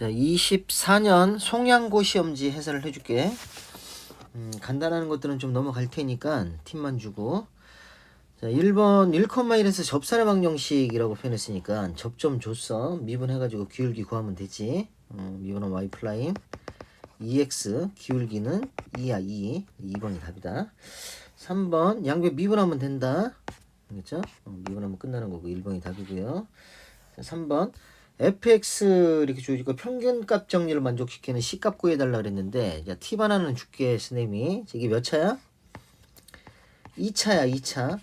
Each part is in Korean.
자, 24년 송양고 시험지 해설을 해줄게. 간단한 것들은 좀 넘어갈 테니까 팁만 주고. 자, 1번 1,1에서 접선의 방정식이라고 표현했으니까 접점 줬어. 미분해가지고 기울기 구하면 되지. 미분은 y 프라임 2x 기울기는 2야 2. 2번이 답이다. 3번 양변 미분하면 된다. 알겠죠? 미분하면 끝나는 거고 1번이 답이고요. 자, 3번 fx 이렇게 주니까 평균값 정리를 만족시키는 c값 구해달라 그랬는데, 자, t 하나는 줄게 스님이. 이게 몇 차야? 2차야 2차. 자,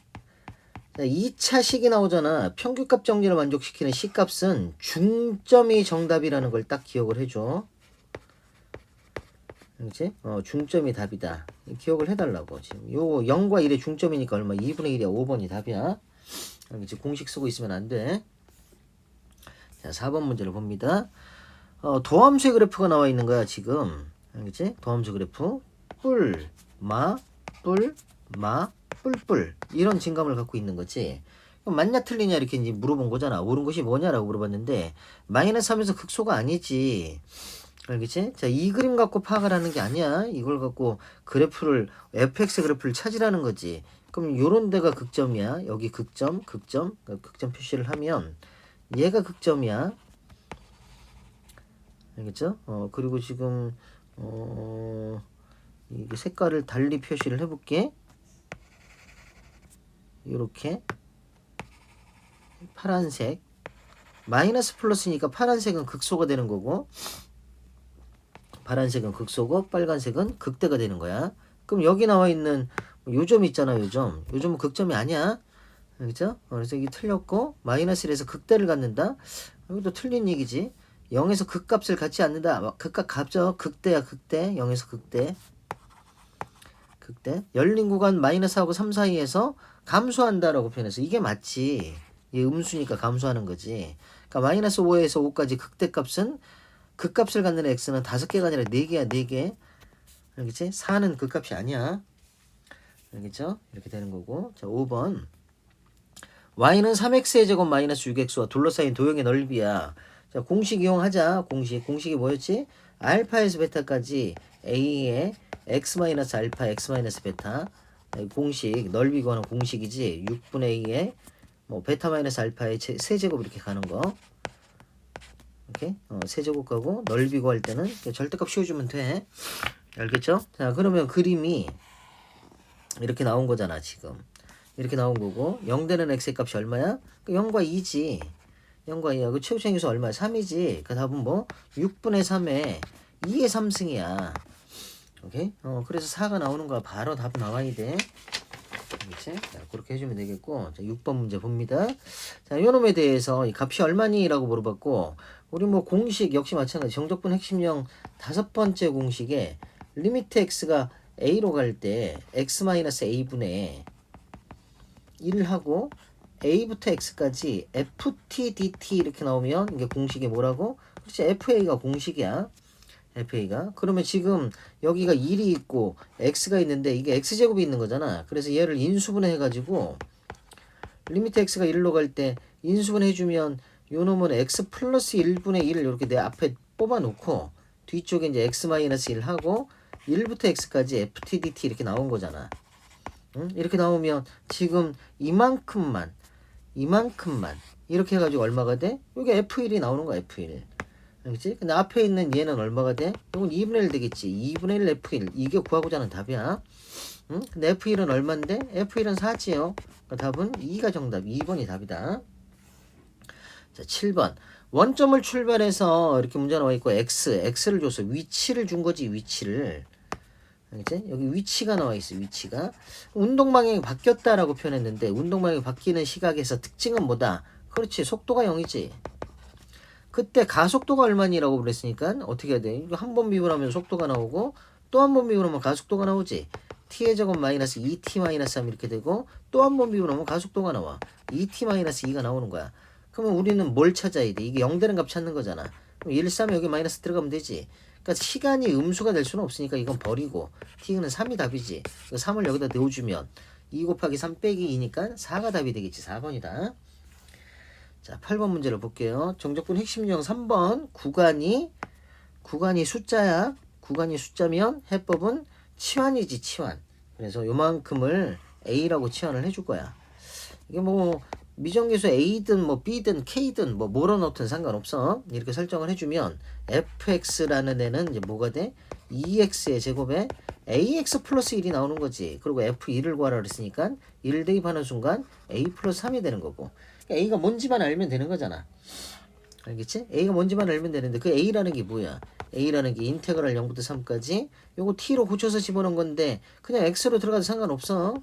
2차식이 나오잖아. 평균값 정리를 만족시키는 c값은 중점이 정답이라는 걸 딱 기억을 해줘. 그렇지? 중점이 답이다. 기억을 해달라고. 지금 요 0과 1의 중점이니까 얼마? 2분의 1이야. 5번이 답이야. 알겠지? 공식 쓰고 있으면 안 돼. 자, 4번 문제를 봅니다. 도함수의 그래프가 나와 있는 거야, 지금. 알겠지? 도함수 그래프. 뿔, 마, 뿔, 마, 뿔뿔. 이런 진감을 갖고 있는 거지. 그럼 맞냐 틀리냐 이렇게 이제 물어본 거잖아. 옳은 것이 뭐냐라고 물어봤는데, 마이너스 하면서 극소가 아니지. 알겠지? 자, 이 그림 갖고 파악을 하는 게 아니야. 이걸 갖고 그래프를, fx 그래프를 찾으라는 거지. 그럼 요런 데가 극점이야. 여기 극점, 극점, 극점 표시를 하면 얘가 극점이야. 알겠죠? 그리고 지금 이게 색깔을 달리 표시를 해볼게. 이렇게 파란색, 마이너스 플러스니까 파란색은 극소가 되는 거고, 파란색은 극소고 빨간색은 극대가 되는 거야. 그럼 여기 나와 있는 요점 있잖아. 요점은 극점이 아니야. 알겠죠? 그래서 이게 틀렸고, 마이너스 1에서 극대를 갖는다. 여기도 틀린 얘기지. 0에서 극값을 갖지 않는다. 극값 값죠. 극대야 극대. 0에서 극대. 극대. 열린 구간 마이너스하고 3 사이에서 감소한다라고 표현해서 이게 맞지. 이게 음수니까 감소하는 거지. 그러니까 마이너스 5에서 5까지 극대 값은, 극값을 갖는 x는 5개가 아니라 4개야 4개. 알겠지? 4는 극값이 아니야. 알겠죠? 이렇게 되는 거고. 자, 5번. y는 3x의 제곱 마이너스 6x와 둘러싸인 도형의 넓이야. 자, 공식 이용하자. 공식이 뭐였지? 알파에서 베타까지 a의 x 마이너스 알파 x 마이너스 베타. 공식 넓이 구하는 공식이지. 6분의 2의 뭐 베타 마이너스 알파의 세제곱 이렇게 가는 거. 이렇게 세제곱 가고 넓이 구할 때는 절대값 씌워주면 돼. 알겠죠? 자, 그러면 그림이 이렇게 나온 거잖아 지금. 이렇게 나온 거고, 0 되는 x의 값이 얼마야? 0과 2지. 0과 2야. 그 최고 차ing수 얼마야? 3이지. 그 답은 뭐? 6분의 3에 2의 3승이야. 오케이? 그래서 4가 나오는 거야. 바로 답 나와야 돼. 그렇지? 자, 그렇게 해주면 되겠고. 자, 6번 문제 봅니다. 자, 요 놈에 대해서 이 값이 얼마니? 라고 물어봤고, 우리 뭐 공식 역시 마찬가지. 정적분 핵심형 5번째 공식에 리미트 x가 a로 갈 때 x-a분의 1을 하고 a부터 x까지 ft dt 이렇게 나오면 이게 공식이 뭐라고? 그렇지, fa가 공식이야. fa가. 그러면 지금 여기가 1이 있고 x가 있는데 이게 x제곱이 있는 거잖아. 그래서 얘를 인수분해 해가지고 리미트 x가 1로 갈 때 인수분해 해주면 요 놈은 x 플러스 1분의 1을 이렇게 내 앞에 뽑아 놓고 뒤쪽에 이제 x 마이너스 1 하고 1부터 x까지 ft dt 이렇게 나온 거잖아. 응? 이렇게 나오면 지금 이만큼만 이렇게 해가지고 얼마가 돼? 여기 f1이 나오는 거야. f1. 알겠지? 근데 앞에 있는 얘는 얼마가 돼? 이건 2분의 1 되겠지. 2분의 1 f1. 이게 구하고자 하는 답이야. 응? 근데 f1은 얼만데? f1은 4지요. 그러니까 답은 2가 정답. 2번이 답이다. 자, 7번. 원점을 출발해서 이렇게 문제 나와 있고 x를 줘서 위치를 준 거지. 위치를. 알겠지? 여기 위치가 나와 있어. 위치가 운동 방향이 바뀌었다라고 표현했는데, 운동 방향이 바뀌는 시각에서 특징은 뭐다? 그렇지, 속도가 0이지. 그때 가속도가 얼마니라고 그랬으니까 어떻게 해야 돼? 이거 한 번 미분하면 속도가 나오고 또 한 번 미분하면 가속도가 나오지. t의 제곱 마이너스 2t 마이너스 3 이렇게 되고 또 한 번 미분하면 가속도가 나와. 2t 마이너스 2가 나오는 거야. 그러면 우리는 뭘 찾아야 돼? 이게 0 되는 값 찾는 거잖아. 그럼 1, 3에 여기 마이너스 들어가면 되지. 그러니까 시간이 음수가 될 수는 없으니까 이건 버리고 t는 3이 답이지. 3을 여기다 넣어주면 2 곱하기 3 빼기 2니까 4가 답이 되겠지. 4번이다. 자, 8번 문제를 볼게요. 정적분 핵심 유형 3번. 구간이 구간이 숫자야. 구간이 숫자면 해법은 치환이지 치환. 그래서 요만큼을 A라고 치환을 해줄 거야. 이게 뭐 미정계수 A든 뭐 B든 K든 뭐 뭐로 넣든 상관없어. 이렇게 설정을 해주면 fx라는 애는 이제 뭐가 돼? 2x의 제곱에 ax 플러스 1이 나오는 거지. 그리고 f2를 구하라 그랬으니까 1 대입하는 순간 a 플러스 3이 되는 거고. 그러니까 a가 뭔지만 알면 되는 거잖아. 알겠지? a가 뭔지만 알면 되는데 그 a라는 게 뭐야? a라는 게 인테그랄 0부터 3까지 요거 t로 고쳐서 집어넣은 건데 그냥 x로 들어가도 상관없어.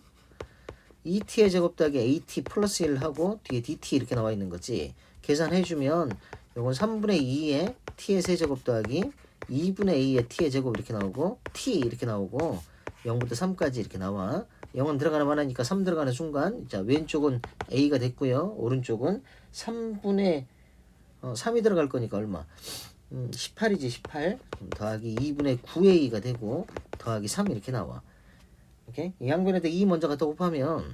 2t의 제곱 더하기 at 플러스 1 하고 뒤에 dt 이렇게 나와 있는 거지. 계산해주면 요건 3분의 2의 t의 세제곱 더하기 2분의 a의 t의 제곱 이렇게 나오고 t 이렇게 나오고 0부터 3까지 이렇게 나와. 0은 들어가는 만하니까 3 들어가는 순간 자 왼쪽은 a가 됐고요. 오른쪽은 3분의 3이 들어갈 거니까 얼마? 18이지 18 더하기 2분의 9a가 되고 더하기 3 이렇게 나와. 오케이? 양변에다 2 먼저 갖다 곱하면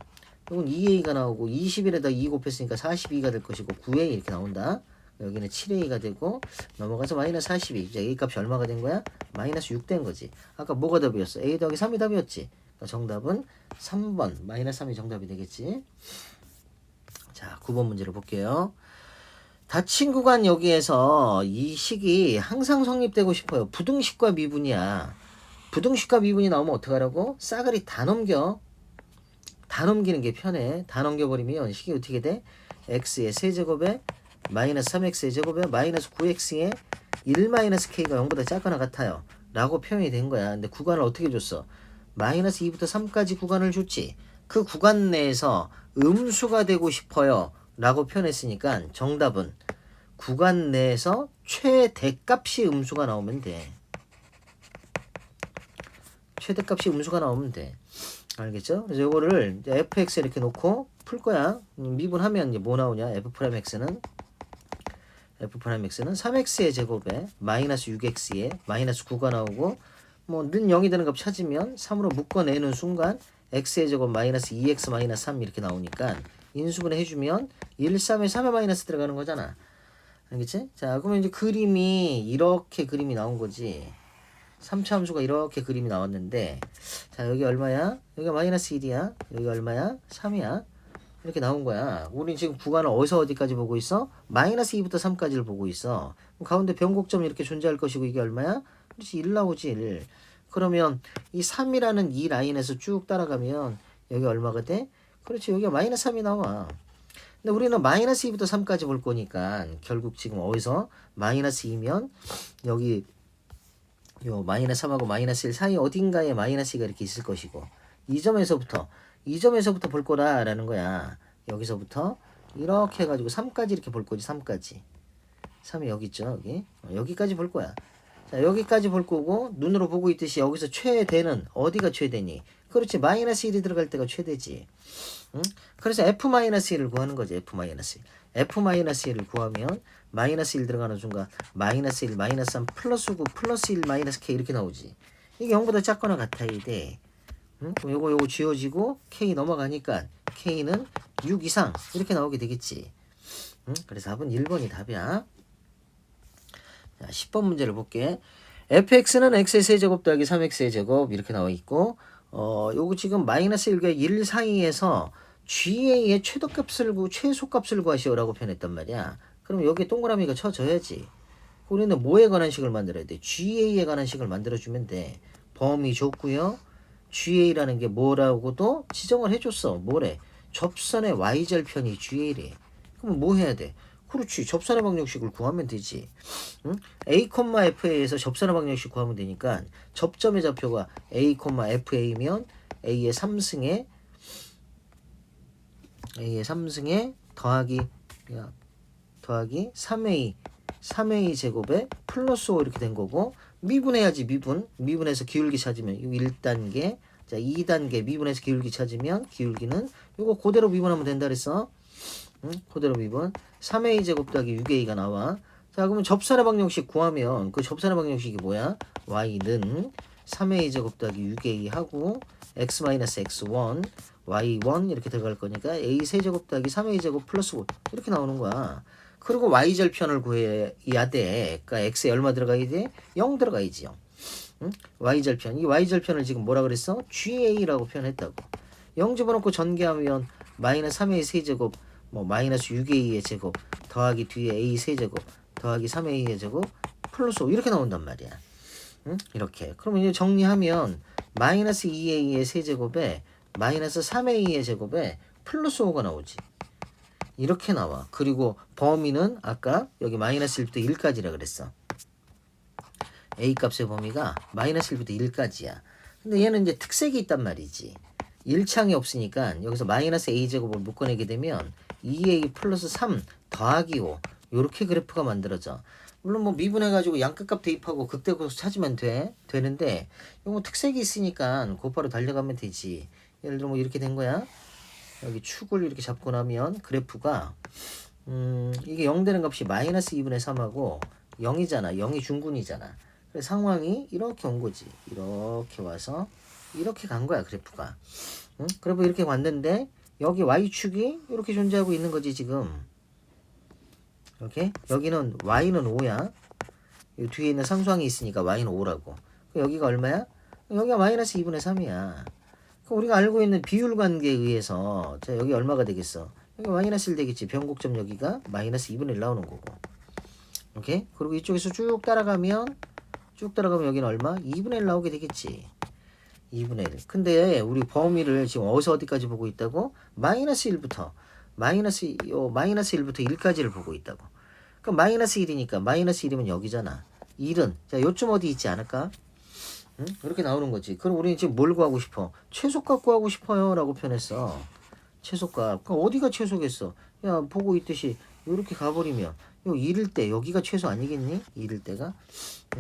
이건 2a가 나오고 20일에다 2 곱했으니까 42가 될 것이고 9a 이렇게 나온다. 여기는 7a가 되고 넘어가서 마이너스 42. 이제 a 값이 얼마가 된 거야? 마이너스 6 된 거지. 아까 뭐가 답이었어? a 더하기 3이 답이었지. 그러니까 정답은 3번 마이너스 3이 정답이 되겠지. 자 9번 문제를 볼게요. 닫힌 구간 여기에서 이 식이 항상 성립되고 싶어요. 부등식과 미분이야. 부등식과 미분이 나오면 어떡하라고? 싸그리 다 넘겨. 다 넘기는 게 편해. 다 넘겨버리면 식이 어떻게 돼? x의 세제곱에 마이너스 3x의 제곱에 마이너스 9x의 1 마이너스 k가 0보다 작거나 같아요. 라고 표현이 된 거야. 근데 구간을 어떻게 줬어? 마이너스 2부터 3까지 구간을 줬지. 그 구간 내에서 음수가 되고 싶어요. 라고 표현했으니까 정답은 구간 내에서 최대값이 음수가 나오면 돼. 최대값이 음수가 나오면 돼. 알겠죠? 그래서 요거를 fx 이렇게 놓고 풀 거야. 미분하면 이제 뭐 나오냐? f'x는 3x의 제곱에 마이너스 6x에 마이너스 9가 나오고 뭐 는 0이 되는 값 찾으면 3으로 묶어내는 순간 x의 제곱 마이너스 2x 마이너스 3 이렇게 나오니까 인수분해 해주면 1, 3에 3에 마이너스 들어가는 거잖아. 알겠지? 자 그러면 이제 그림이 이렇게 그림이 나온 거지. 3차 함수가 이렇게 그림이 나왔는데 자 여기 얼마야? 여기가 마이너스 1이야. 여기 얼마야? 3이야. 이렇게 나온 거야. 우린 지금 구간을 어디서 어디까지 보고 있어? 마이너스 2부터 3까지를 보고 있어. 가운데 변곡점이 이렇게 존재할 것이고 이게 얼마야? 그렇지 1 나오지 1. 그러면 이 3이라는 이 라인에서 쭉 따라가면 여기 얼마가 돼? 그렇지 여기가 마이너스 3이 나와. 근데 우리는 마이너스 2부터 3까지 볼 거니까 결국 지금 어디서 마이너스 2면 여기 요 마이너스 3하고 마이너스 1 사이 어딘가에 마이너스 2가 이렇게 있을 것이고 이 점에서부터 볼 거라라는 거야. 여기서부터 이렇게 해가지고 3까지 이렇게 볼 거지. 3까지 3이 여기 있죠. 여기 여기까지 볼 거야. 자 여기까지 볼 거고 눈으로 보고 있듯이 여기서 최대는 어디가 최대니? 그렇지 마이너스 1이 들어갈 때가 최대지. 응? 그래서 f-1을 구하는 거지. f-1을 구하면 마이너스 1 들어가는 순간 마이너스 1 마이너스 3 플러스 9 플러스 1 마이너스 k 이렇게 나오지. 이게 0보다 작거나 같아야 돼. 응? 그럼 요거 지워지고 k 넘어가니까 k는 6 이상 이렇게 나오게 되겠지. 응? 그래서 답은 1번이 답이야. 자, 10번 문제를 볼게. fx는 x의 세제곱 더하기 3x의 제곱 이렇게 나와 있고 요거 지금 마이너스 1과 1 사이에서 GA의 최소값을 구하시오라고 표현했단 말이야. 그럼 여기 동그라미가 쳐져야지. 우리는 뭐에 관한 식을 만들어야 돼? GA에 관한 식을 만들어주면 돼. 범위 줬고요. GA라는 게 뭐라고도 지정을 해줬어. 뭐래? 접선의 y절편이 GA래. 그럼 뭐 해야 돼? 그렇지. 접선의 방정식을 구하면 되지. 응? A, FA에서 접선의 방정식 구하면 되니까 접점의 좌표가 A, FA면 A의 3승에 더하기 3A 제곱에 플러스 5 이렇게 된 거고 미분해야지 미분해서 기울기 찾으면 1단계 자 2단계 미분해서 기울기 찾으면 기울기는 이거 그대로 미분하면 된다 그랬어. 응? 그대로 미분 3A 제곱 더하기 6A가 나와. 자 그러면 접선의 방정식 구하면 그 접선의 방정식이 뭐야? Y는 3A 제곱 더하기 6A 하고 X-X1 Y1 이렇게 들어갈 거니까 A 세제곱 더하기 3A 제곱 플러스 5 이렇게 나오는 거야. 그리고 y절편을 구해야 돼. 그러니까 x에 얼마 들어가야 돼? 0 들어가야지 0. 응? y절편. 이 y절편을 지금 뭐라 그랬어? ga라고 표현했다고. 0 집어넣고 전개하면 마이너스 3a 세제곱 뭐 마이너스 6a의 제곱 더하기 뒤에 a 세제곱 더하기 3a의 제곱 플러스 5 이렇게 나온단 말이야. 응? 이렇게. 그러면 이제 정리하면 마이너스 2a의 세제곱에 마이너스 3a의 제곱에 플러스 5가 나오지. 이렇게 나와. 그리고 범위는 아까 여기 마이너스 1부터 1까지라 그랬어. a 값의 범위가 마이너스 1부터 1까지야. 근데 얘는 이제 특색이 있단 말이지. 1창이 없으니까 여기서 마이너스 a제곱을 묶어내게 되면 2a 플러스 3 더하기 5 요렇게 그래프가 만들어져. 물론 뭐 미분해가지고 양끝값 대입하고 극대값 찾으면 되는데 이거 특색이 있으니까 곧바로 달려가면 되지. 예를 들어 뭐 이렇게 된 거야. 여기 축을 이렇게 잡고 나면 그래프가 이게 0 되는 값이 마이너스 2분의 3하고 0이잖아. 0이 중군이잖아. 그래서 상황이 이렇게 온 거지. 이렇게 와서 이렇게 간 거야 그래프가. 응? 그래프 이렇게 왔는데 여기 y축이 이렇게 존재하고 있는 거지 지금. 이렇게 여기는 y는 5야. 이 뒤에 있는 상수항이 있으니까 y는 5라고. 여기가 얼마야? 여기가 마이너스 2분의 3이야. 우리가 알고 있는 비율 관계에 의해서 자 여기 얼마가 되겠어? 여기 마이너스 1 되겠지. 변곡점 여기가 마이너스 2분의 1 나오는 거고. 오케이? 그리고 이쪽에서 쭉 따라가면 여기는 얼마? 2분의 1 나오게 되겠지. 2분의 1. 근데 우리 범위를 지금 어디서 어디까지 보고 있다고? 마이너스 1부터 마이너스 1부터 1까지를 보고 있다고. 그럼 마이너스 1이니까 마이너스 1이면 여기잖아. 1은 자 요쯤 어디 있지 않을까? 응? 이렇게 나오는 거지. 그럼 우리는 지금 뭘 구하고 싶어? 최소값 구하고 싶어요 라고 표현했어. 최소값. 그럼 어디가 최소겠어? 야 보고 있듯이 이렇게 가버리면 요 1일 때 여기가 최소 아니겠니? 1일 때가.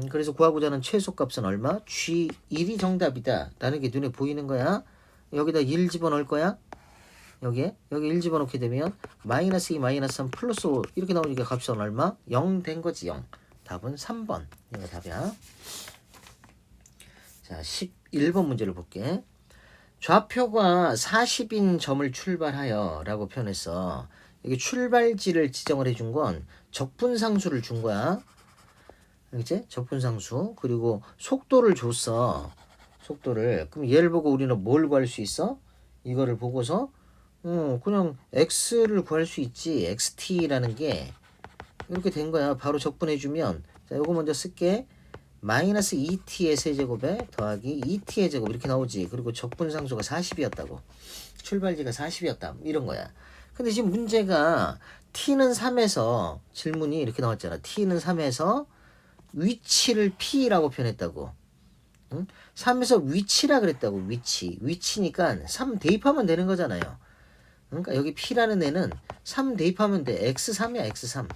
그래서 구하고자 하는 최소값은 얼마? G1이 정답이다 라는 게 눈에 보이는 거야. 여기다 1 집어넣을 거야. 여기 1 집어넣게 되면 마이너스 2 마이너스 3 플러스 5 이렇게 나오니까 값은 얼마? 0 된 거지. 0. 답은 3번. 이거 답이야. 자 11번 문제를 볼게. 좌표가 40인 점을 출발하여 라고 표현했어. 여기 출발지를 지정을 해준 건 적분상수를 준 거야. 알겠지? 적분상수. 그리고 속도를 줬어. 속도를. 그럼 얘를 보고 우리는 뭘 구할 수 있어? 이거를 보고서 그냥 x를 구할 수 있지. xt라는 게 이렇게 된 거야. 바로 적분해주면 자 요거 먼저 쓸게. 마이너스 2t의 세제곱에 더하기 2t의 제곱 이렇게 나오지. 그리고 적분상수가 40이었다고. 출발지가 40이었다. 이런 거야. 근데 지금 문제가 t는 3에서 질문이 이렇게 나왔잖아. t는 3에서 위치를 p라고 표현했다고. 응? 3에서 위치라 그랬다고. 위치니까 3 대입하면 되는 거잖아요. 그러니까 여기 p라는 애는 3 대입하면 돼. x3이야 x3.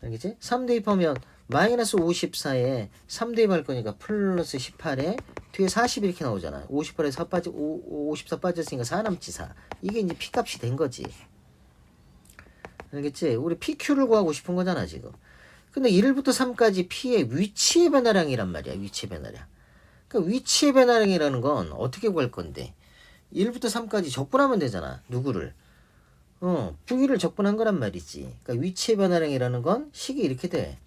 알겠지? 3 대입하면 마이너스 54에 3 대입할 거니까 플러스 18에 뒤에 40 이렇게 나오잖아. 58에 54 빠졌으니까 4 남지 4. 이게 이제 P값이 된 거지. 알겠지? 우리 PQ를 구하고 싶은 거잖아 지금. 근데 1부터 3까지 P의 위치의 변화량이란 말이야. 위치의 변화량. 그러니까 위치의 변화량이라는 건 어떻게 구할 건데? 1부터 3까지 적분하면 되잖아. 누구를? 부위를 적분한 거란 말이지. 그러니까 위치의 변화량이라는 건 식이 이렇게 돼.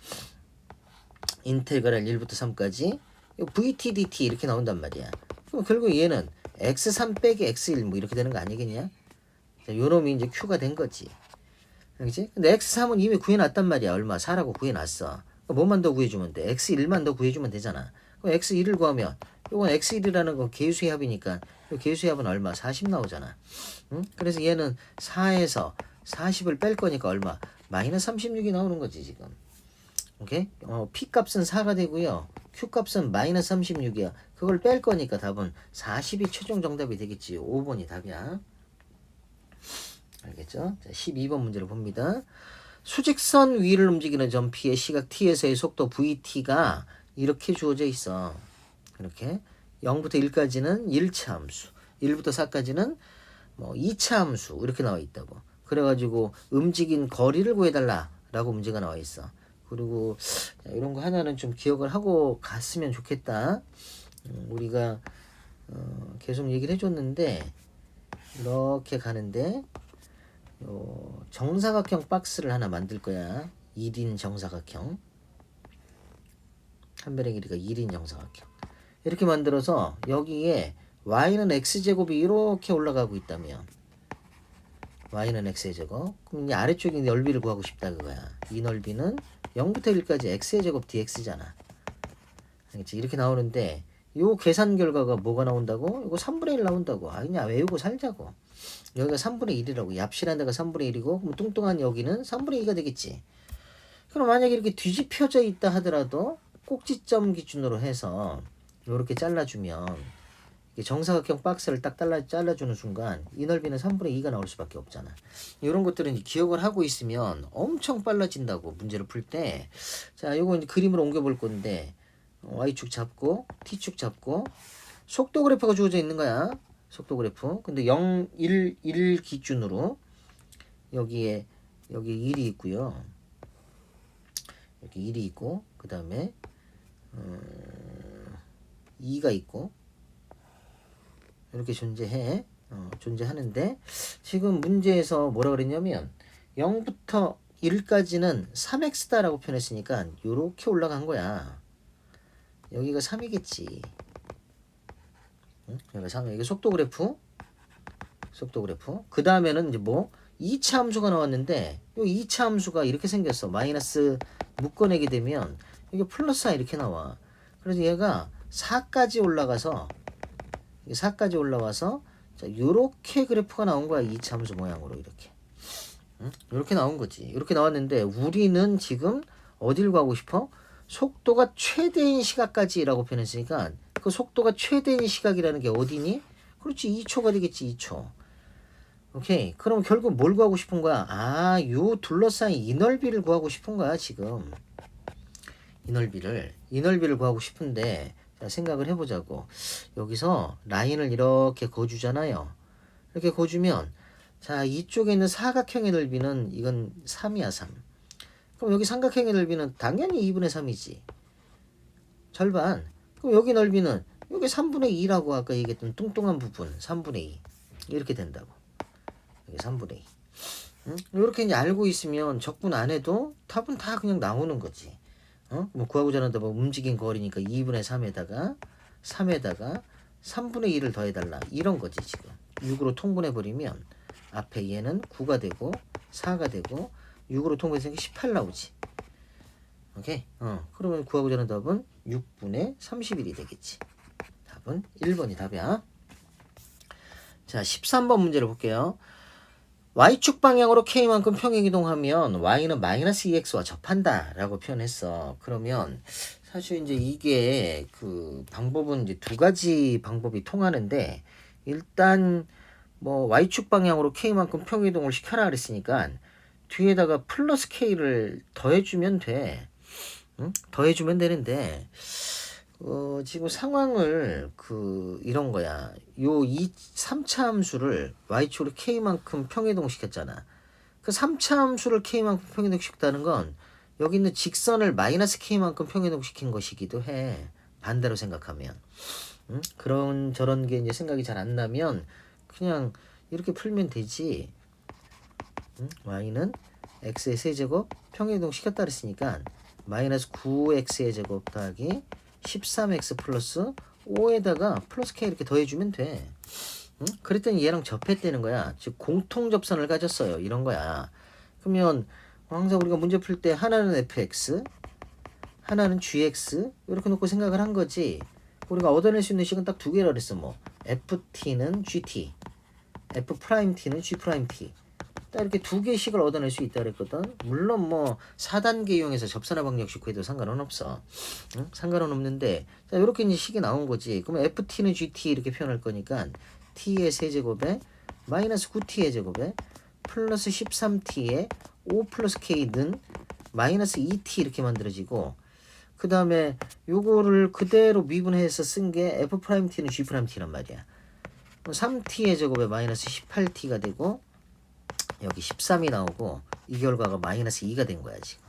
인테그랄 1부터 3까지 VT, DT 이렇게 나온단 말이야. 그럼 결국 얘는 X3 빼기 X1 뭐 이렇게 되는 거 아니겠냐? 자, 요놈이 이제 Q가 된 거지. 알겠지? 근데 X3은 이미 구해놨단 말이야. 얼마? 4라고 구해놨어. 그러니까 뭐만 더 구해주면 돼? X1만 더 구해주면 되잖아. 그럼 X1을 구하면 요건 X1이라는 건 개수의 합이니까 요 개수의 합은 얼마? 40 나오잖아. 응? 그래서 얘는 4에서 40을 뺄 거니까 얼마? 마이너스 36이 나오는 거지 지금. 오케이? P값은 4가 되고요. Q값은 마이너스 36이야. 그걸 뺄 거니까 답은 40이 최종 정답이 되겠지. 5번이 답이야. 알겠죠? 자, 12번 문제를 봅니다. 수직선 위를 움직이는 점 P의 시각 T에서의 속도 VT가 이렇게 주어져 있어. 이렇게 0부터 1까지는 1차 함수, 1부터 4까지는 뭐 2차 함수 이렇게 나와 있다고. 그래가지고 움직인 거리를 구해달라 라고 문제가 나와 있어. 그리고 이런 거 하나는 좀 기억을 하고 갔으면 좋겠다. 우리가 계속 얘기를 해줬는데 이렇게 가는데 요 정사각형 박스를 하나 만들 거야. 1인 정사각형. 한 변의 길이가 1인 정사각형. 이렇게 만들어서 여기에 y는 x제곱이 이렇게 올라가고 있다면 y는 x의 제곱. 그럼 이제 아래쪽에 넓이를 구하고 싶다 그거야. 이 넓이는 0부터 1까지 x의 제곱 dx잖아. 알겠지? 이렇게 나오는데 요 계산 결과가 뭐가 나온다고? 이거 3분의 1 나온다고. 아 그냥 외우고 살자고. 여기가 3분의 1이라고. 얍실한 데가 3분의 1이고 그럼 뚱뚱한 여기는 3분의 2가 되겠지. 그럼 만약에 이렇게 뒤집혀져 있다 하더라도 꼭지점 기준으로 해서 이렇게 잘라주면 정사각형 박스를 딱 잘라주는 순간 이 넓이는 3분의 2가 나올 수밖에 없잖아. 이런 것들은 기억을 하고 있으면 엄청 빨라진다고 문제를 풀 때. 자, 요거 이제 그림으로 옮겨볼 건데 y축 잡고 t축 잡고 속도 그래프가 주어져 있는 거야. 속도 그래프. 근데 0, 1 기준으로 여기 1이 있고요. 여기 1이 있고 그 다음에 2가 있고 이렇게 존재해. 존재하는데 지금 문제에서 뭐라 그랬냐면 0부터 1까지는 3x다라고 표현했으니까 이렇게 올라간 거야. 여기가 3이겠지. 응? 여기가 3. 이게 속도 그래프. 속도 그래프. 그 다음에는 이제 뭐 2차 함수가 나왔는데 이 2차 함수가 이렇게 생겼어. 마이너스 묶어내게 되면 이게 플러스 4 이렇게 나와. 그래서 얘가 4까지 올라가서 자, 요렇게 그래프가 나온 거야. 2차 함수 모양으로 이렇게. 응? 이렇게 나온 거지. 이렇게 나왔는데 우리는 지금 어딜 가고 싶어? 속도가 최대인 시각까지라고 표현했으니까 그 속도가 최대인 시각이라는 게 어디니? 그렇지. 2초가 되겠지. 2초. 오케이. 그럼 결국 뭘 구하고 싶은 거야? 아, 요 둘러싸인 이 넓이를 구하고 싶은 거야, 지금. 이 넓이를 구하고 싶은데, 자, 생각을 해보자고. 여기서 라인을 이렇게 거주잖아요. 이렇게 거주면, 자, 이쪽에 있는 사각형의 넓이는 이건 3이야, 3. 그럼 여기 삼각형의 넓이는 당연히 2분의 3이지. 절반. 그럼 여기 넓이는 여기 3분의 2라고 아까 얘기했던 뚱뚱한 부분 3분의 2 이렇게 된다고. 여기 3분의 2. 응? 이렇게 이제 알고 있으면 적분 안 해도 답은 다 그냥 나오는 거지. 뭐 구하고자 하는데 뭐 움직인 거리니까 2분의 3에다가 3분의 2를 더해달라. 이런 거지 지금. 6으로 통분해버리면 앞에 얘는 9가 되고 4가 되고 6으로 통분해서 18 나오지. 오케이. 그러면 구하고자 하는 답은 6분의 31이 되겠지. 답은 1번이 답이야. 자, 13번 문제를 볼게요. y축 방향으로 k만큼 평행이동하면 y는 마이너스 2x와 접한다 라고 표현했어. 그러면 사실 이제 이게 그 방법은 이제 두 가지 방법이 통하는데 일단 뭐 y축 방향으로 k만큼 평행이동을 시켜라 그랬으니까 뒤에다가 플러스 k를 더해주면 돼. 응? 더해주면 되는데 지금 상황을 이런 거야. 요 3차 함수를 y축으로 k만큼 평이동 시켰잖아. 그 3차 함수를 k만큼 평이동 시켰다는 건 여기 있는 직선을 마이너스 k만큼 평이동 시킨 것이기도 해. 반대로 생각하면. 응? 저런 게 이제 생각이 잘 안 나면 그냥 이렇게 풀면 되지. 응? y는 x의 세제곱 평이동 시켰다 그랬으니까 마이너스 9x의 제곱 더하기 13x 플러스 5에다가 플러스 k 이렇게 더해주면 돼. 응? 그랬더니 얘랑 접했다는 거야. 즉 공통 접선을 가졌어요. 이런 거야. 그러면 항상 우리가 문제 풀 때 하나는 fx, 하나는 gx 이렇게 놓고 생각을 한 거지. 우리가 얻어낼 수 있는 식은 딱 두 개라 그랬어. 뭐 ft는 gt, f't는 g't. 딱 이렇게 두 개씩을 얻어낼 수 있다 그랬거든. 물론 뭐 4단계 이용해서 접선화 방정식 구해도 상관은 없어. 응? 상관은 없는데 자 이렇게 이제 식이 나온 거지. 그러면 ft는 gt 이렇게 표현할 거니까 t의 세제곱에 마이너스 9t의 제곱에 플러스 13t의 5 플러스 k는 마이너스 2t 이렇게 만들어지고 그 다음에 요거를 그대로 미분해서 쓴 게 f't는 g't란 말이야. 3t의 제곱에 마이너스 18t가 되고 여기 13이 나오고 이 결과가 마이너스 2가 된 거야 지금.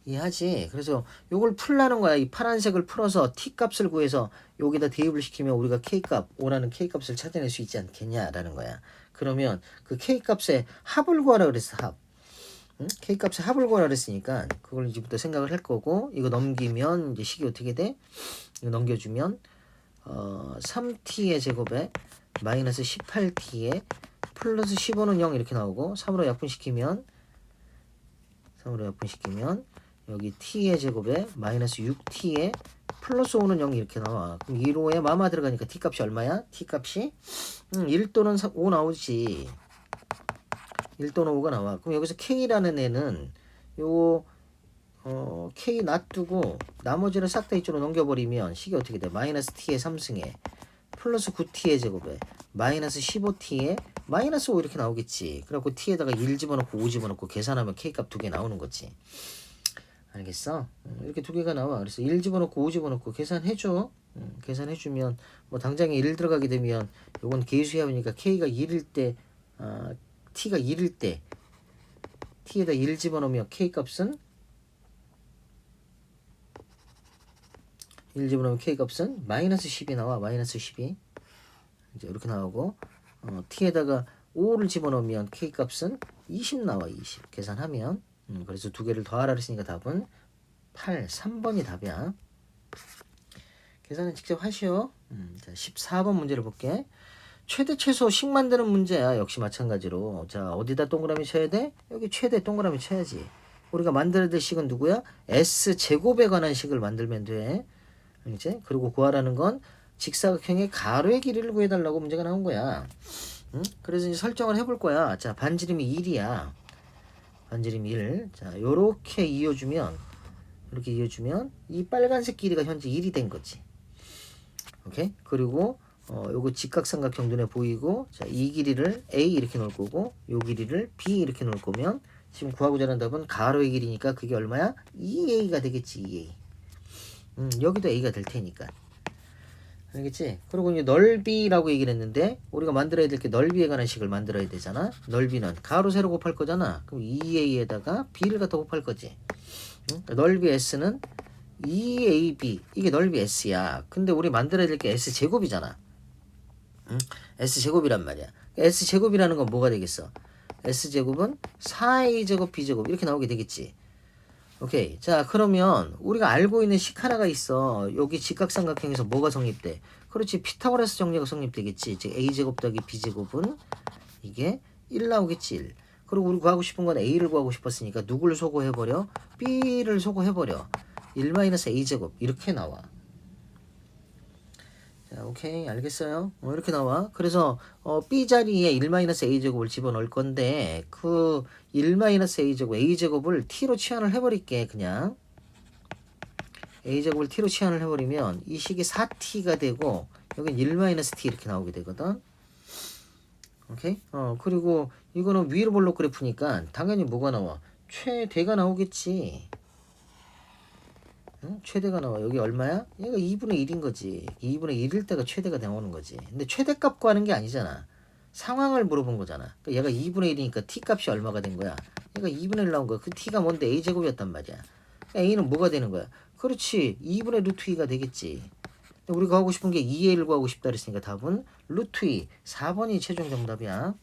이해하지? 그래서 요걸 풀라는 거야. 이 파란색을 풀어서 t 값을 구해서 여기다 대입을 시키면 우리가 k 값, 원하는 k 값을 찾아낼 수 있지 않겠냐라는 거야. 그러면 그 K값의 합을 구하라 그랬어. 합. 응? K값의 합을 구하라 그랬으니까 그걸 이제부터 생각을 할 거고, 이거 넘기면 이제 식이 어떻게 돼? 이거 넘겨주면 3t의 제곱에 마이너스 18t에 플러스 15는 0 이렇게 나오고, 3으로 약분시키면 여기 t의 제곱에 마이너스 6t에 플러스 5는 0 이렇게 나와. 그럼 1호에 마마 들어가니까 t값이 얼마야? t값이 1 또는 5 나오지. 1 또는 5가 나와. 그럼 여기서 k라는 애는 요 k 놔두고 나머지를 싹 다 이쪽으로 넘겨버리면 식이 어떻게 돼? 마이너스 t의 3승에 플러스 9t의 제곱에 마이너스 15t에 마이너스 5 이렇게 나오겠지. 그래갖고 t에다가 1 집어넣고 5 집어넣고 계산하면 k값 2개 나오는 거지. 알겠어? 이렇게 2개가 나와. 그래서 1 집어넣고 5 집어넣고 계산해줘. 계산해주면 뭐 당장에 1 들어가게 되면 요건 계수합이니까 k가 1일 때 t가 1일 때 t에다 1 집어넣으면 k값은 1 집어넣으면 k값은 마이너스 10이 나와. 마이너스 10이 이제 이렇게 나오고, t에다가 5를 집어넣으면 k값은 20 나와. 20 계산하면. 그래서 2개를 더하라 했으니까 답은 8, 3번이 답이야. 계산은 직접 하시오. 자, 14번 문제를 볼게. 최대 최소식 만드는 문제야. 역시 마찬가지로. 자, 어디다 동그라미 쳐야 돼? 여기 최대 동그라미 쳐야지. 우리가 만들어야 될 식은 누구야? S제곱에 관한 식을 만들면 돼. 이제 그리고 구하라는 건 직사각형의 가로의 길이를 구해달라고 문제가 나온 거야. 그래서 이제 설정을 해볼 거야. 자, 반지름이 1이야. 반지름 1. 자, 요렇게 이어주면 이 빨간색 길이가 현재 1이 된 거지. 오케이? 그리고 요거 직각삼각형 눈에 보이고, 자, 이 길이를 A 이렇게 놓을 거고, 요 길이를 B 이렇게 놓을 거면 지금 구하고자 하는 답은 가로의 길이니까 그게 얼마야? 2A가 되겠지. 2A. 여기도 A가 될 테니까. 알겠지? 그리고 이제 넓이라고 얘기를 했는데, 우리가 만들어야 될 게 넓이에 관한 식을 만들어야 되잖아. 넓이는 가로 세로 곱할 거잖아. 그럼 2A에다가 B를 갖다 곱할 거지. 넓이 S는 2AB. 이게 넓이 S야. 근데 우리 만들어야 될 게 S제곱이잖아. S제곱이란 말이야. S제곱이라는 건 뭐가 되겠어? S제곱은 4A제곱 B제곱 이렇게 나오게 되겠지. 오케이. 자, 그러면 우리가 알고 있는 식 하나가 있어. 여기 직각삼각형에서 뭐가 성립돼? 그렇지. 피타고라스 정리가 성립되겠지. 즉 A제곱 더하기 B제곱은 이게 1 나오겠지. 1. 그리고 우리 구하고 싶은 건 A를 구하고 싶었으니까 누구를 소거해버려? B를 소거해버려. 1-A제곱 이렇게 나와. 자, 오케이. 알겠어요? 이렇게 나와. 그래서 B 자리에 1-A제곱을 집어넣을 건데, 그 1-A제곱, A제곱을 T로 치환을 해버릴게. 그냥 A제곱을 T로 치환을 해버리면 이 식이 4T가 되고, 여긴 1-T 이렇게 나오게 되거든. 오케이? 그리고 이거는 위로 볼록 그래프니까 당연히 뭐가 나와? 최대가 나오겠지. 최대가 나와. 여기 얼마야? 얘가 2분의 1인 거지. 2분의 1일 때가 최대가 나오는 거지. 근데 최대값 구하는 게 아니잖아. 상황을 물어본 거잖아. 그러니까 얘가 2분의 1이니까 t값이 얼마가 된 거야? 얘가 2분의 1 나온 거야. 그 t가 뭔데? a제곱이었단 말이야. a는 뭐가 되는 거야? 그렇지. 2분의 루트 2가 되겠지. 우리가 하고 싶은 게 2a를 구하고 싶다 그랬으니까 답은 루트 2. 4번이 최종 정답이야.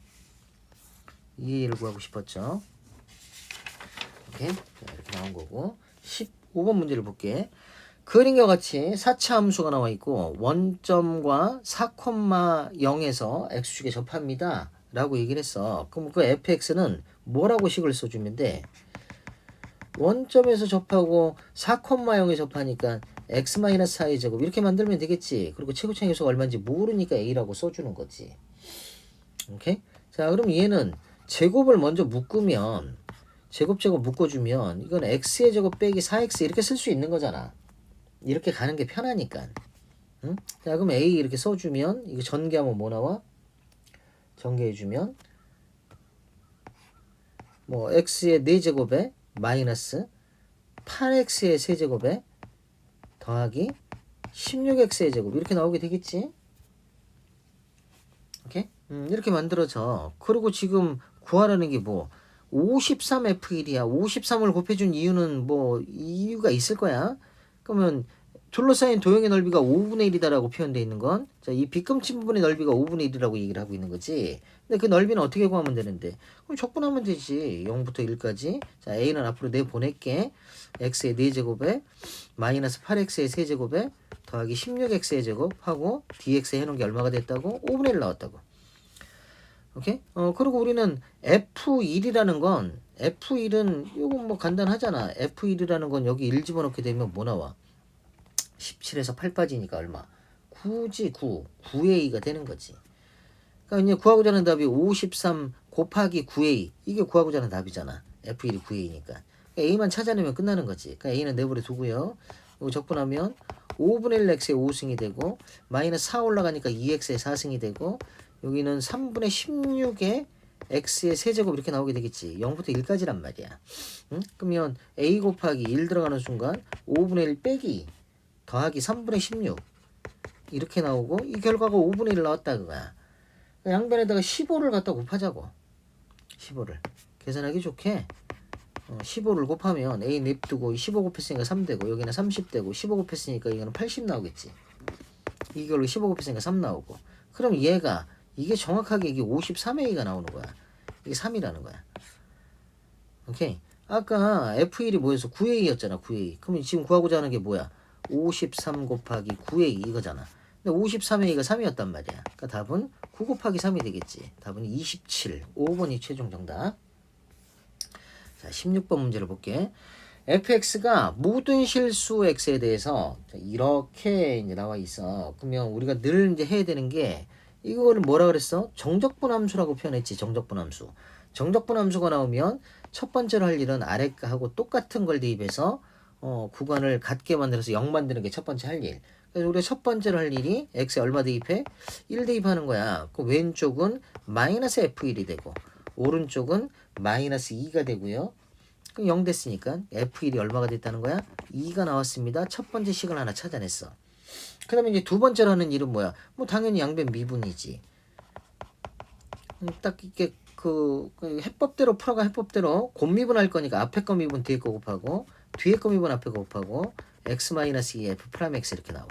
2a를 구하고 싶었죠. 오케이. 자, 이렇게 나온 거고. 15번 문제를 볼게. 그림과 같이 4차 함수가 나와 있고 원점과 4,0에서 x축에 접합니다 라고 얘기를 했어. 그럼 그 fx는 뭐라고 식을 써주면 돼? 원점에서 접하고 4,0에 접하니까 x-4의 제곱 이렇게 만들면 되겠지. 그리고 최고차의 요소가 얼마인지 모르니까 a라고 써주는 거지. 오케이? 자, 그럼 얘는 제곱을 먼저 묶으면 제곱 묶어주면 이건 x의 제곱 빼기 4x 이렇게 쓸 수 있는 거잖아. 이렇게 가는 게 편하니까. 응? 자, 그럼 a 이렇게 써주면 이거 전개하면 뭐 나와? 전개해주면 뭐 x의 4제곱에 마이너스 8x의 세제곱에 더하기 16x의 제곱 이렇게 나오게 되겠지. 오케이? 이렇게 만들어져. 그리고 지금 구하라는 게 뭐 53F1이야. 53을 곱해준 이유는 뭐 이유가 있을 거야. 그러면 둘러싸인 도형의 넓이가 5분의 1이다라고 표현되어 있는 건, 자, 이 빗금치 부분의 넓이가 5분의 1이라고 얘기를 하고 있는 거지. 근데 그 넓이는 어떻게 구하면 되는데? 그럼 적분하면 되지. 0부터 1까지. 자, a는 앞으로 내보낼게. x의 4제곱에 마이너스 8x의 세제곱에 더하기 16x의 제곱하고 dx 해놓은 게 얼마가 됐다고? 5분의 1 나왔다고. 오케이? 그리고 우리는 F1이라는 건, F1은 이거 뭐 간단하잖아. F1이라는 건 여기 1 집어넣게 되면 뭐 나와? 17에서 8 빠지니까 얼마? 9지 9. 9의 2가 되는 거지. 그러니까 이제 구하고자 하는 답이 53 곱하기 9의 2. 이게 구하고자 하는 답이잖아. F1이 9의 2니까. 그러니까 A만 찾아내면 끝나는 거지. 그러니까 A는 내버려 두고요. 이거 적분하면 5분의 1 x의 5승이 되고 마이너스 4 올라가니까 2x의 4승이 되고 여기는 3분의 16의 x의 세제곱 이렇게 나오게 되겠지. 0부터 1까지란 말이야. 응? 그러면 a 곱하기 1 들어가는 순간 5분의 1 빼기 더하기 3분의 16 이렇게 나오고 이 결과가 5분의 1 나왔다 그거야. 양변에다가 15를 갖다 곱하자고. 15를 계산하기 좋게 15를 곱하면 a 냅두고 15 곱했으니까 3 되고 여기는 30 되고 15 곱했으니까 이거는 80 나오겠지. 이걸로 15 곱했으니까 3 나오고 그럼 얘가 이게 정확하게 이게 53의 2가 나오는 거야. 이게 3이라는 거야. 오케이. 아까 F1이 뭐였어? 9의 2였잖아. 9의 2. 그럼 지금 구하고자 하는 게 뭐야? 53 곱하기 9의 2 이거잖아. 근데 53의 2가 3이었단 말이야. 그러니까 답은 9 곱하기 3이 되겠지. 답은 27. 5번이 최종 정답. 자, 16번 문제를 볼게. fx가 모든 실수 x에 대해서 이렇게 이제 나와 있어. 그러면 우리가 늘 이제 해야 되는 게 이거를 뭐라 그랬어? 정적분함수라고 표현했지. 정적분함수. 정적분함수가 나오면 첫 번째로 할 일은 아래가하고 똑같은 걸 대입해서 구간을 같게 만들어서 0 만드는 게 첫 번째 할 일. 그래서 우리가 첫 번째로 할 일이 x에 얼마 대입해? 1 대입하는 거야. 그 왼쪽은 마이너스 f1이 되고 오른쪽은 마이너스 2가 되고요. 그럼 0 됐으니까 f1이 얼마가 됐다는 거야? 2가 나왔습니다. 첫 번째 식을 하나 찾아냈어. 그 다음에 이제 두 번째로 하는 일은 뭐야? 뭐 당연히 양변 미분이지. 딱 이렇게 그 해법대로 풀어가. 해법대로 곱미분할 거니까 앞에 거 미분 뒤에 거 곱하고 뒤에 거 미분 앞에 거 곱하고 x-2 f 프라임 x 이렇게 나와.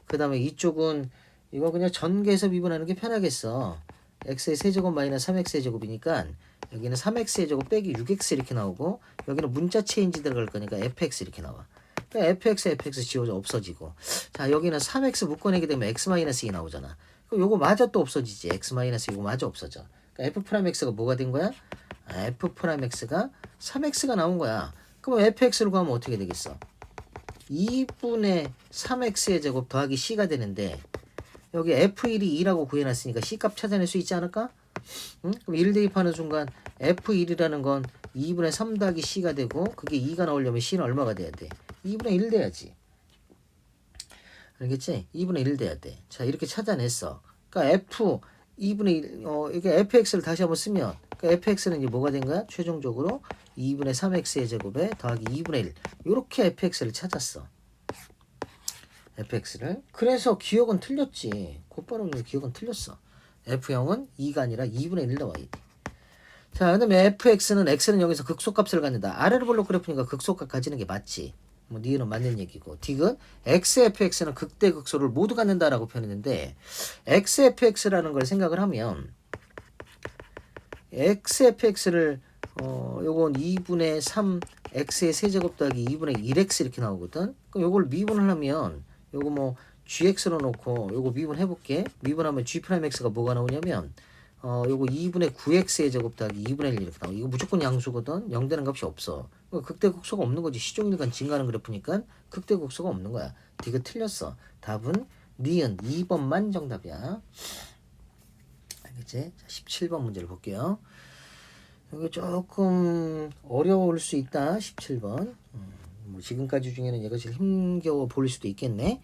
그 다음에 이쪽은 이거 그냥 전개해서 미분하는 게 편하겠어. x의 세제곱 마이너스 3x의 제곱이니까 여기는 3x의 제곱 빼기 6x 이렇게 나오고 여기는 문자 체인지 들어갈 거니까 fx 이렇게 나와. 그러니까 fx 지워져 없어지고 자 여기는 3x 묶어내게 되면 x-2 나오잖아. 그럼 요거 마저 또 없어지지. x-이거 마저 없어져. 그러니까 f'(x가 뭐가 된 거야? f'(x가 3x가 나온 거야. 그럼 fx를 구하면 어떻게 되겠어? 2분의 3x의 제곱 더하기 c가 되는데 여기 f1이 2라고 구해놨으니까 c값 찾아낼 수 있지 않을까? 응? 그럼 1 대입하는 순간 f1이라는 건 2분의 3 더하기 c가 되고 그게 2가 나오려면 c는 얼마가 돼야 돼? 2분의 1 돼야지. 알겠지? 2분의 1 돼야 돼. 자 이렇게 찾아냈어. 그러니까 f 2분의 1 이게 fx를 다시 한번 쓰면 그러니까 fx는 이제 뭐가 된 거야? 최종적으로 2분의 3x의 제곱에 더하기 2분의 1 이렇게 fx를 찾았어. fx를. 그래서 기억은 틀렸지. 곧바로 기억은 틀렸어. f0은 2가 아니라 2분의 1 나와야 돼. 자, 그 다음에 fx는 x는 여기서 극소값을 갖는다. 아래로 볼록 그래프니까 극소값 가지는 게 맞지. 뭐 니은 맞는 얘기고. 딕은 xfx는 극대극소를 모두 갖는다라고 표현했는데 xfx라는 걸 생각을 하면 xfx를 요건 2분의 3 x의 세제곱 더하기 2분의 1x 이렇게 나오거든. 그럼 요걸 미분을 하면 요거 뭐 gx로 놓고 요거 미분해 볼게. 미분하면 g'x가 뭐가 나오냐면 요거 2분의 9x의 제곱 더하기 2분의 1 이렇게 나와. 이거 무조건 양수거든. 0 되는 값이 없어. 극대극소가 없는 거지. 시종일관 증가하는 그래프니까 극대극소가 없는 거야. 이거 틀렸어. 답은 니은 2번만 정답이야. 알겠지? 자, 17번 문제를 볼게요. 여기 조금 어려울 수 있다. 17번. 뭐 지금까지 중에는 얘가 제일 힘겨워 보일 수도 있겠네.